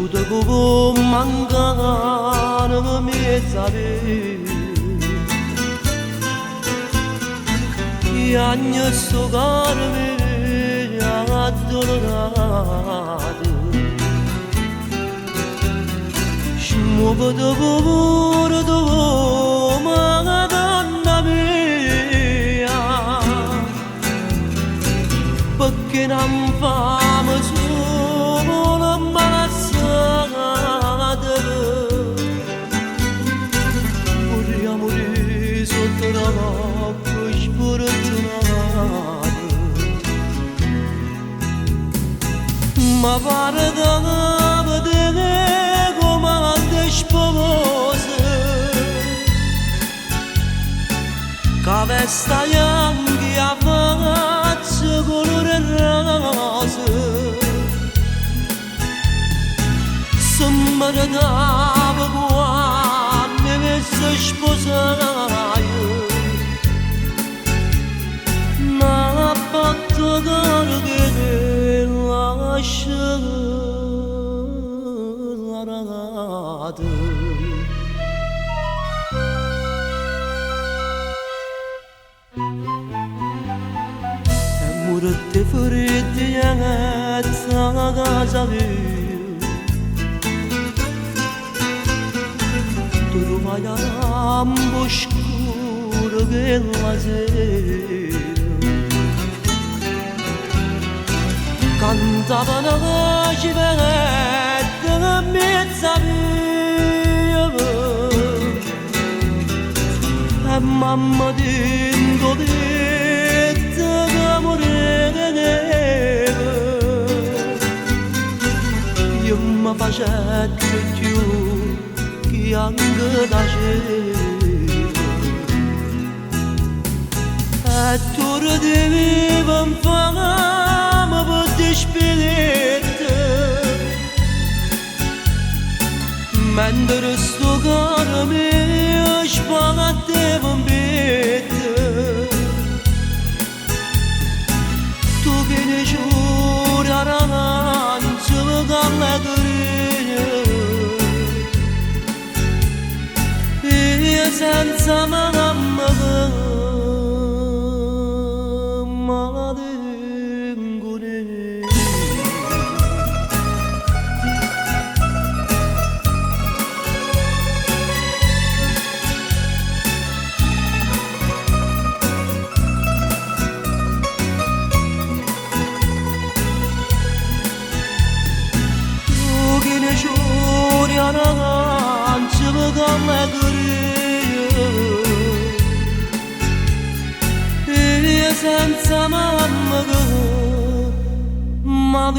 Budago mangana mezabe Yanya sogarme adorado Shmobada bordo magana mea Perché non famo solo ammazzata Vogliamo sotto la l'acqua sfortunata Ma guarda vedere come te sposa Che vesta bianca a faccia colore rosa Semmaradava quando mi si sposaio Ma fatto che lascia la ragazza E morte fredda ragazza a casa mia Vai all'ambo scuro della sera Cantava una voce venetta mezza via E mamma dentro detta che moreva Io mi facette più Yangı Ettur devim fama bu dişbirette Men dürüst oğarımı aşbana devim bitti Tu beni şur aranan çılgınla duruyor senza mamma maladengone Tu gene şur yanan çılgınla senza mamma, ma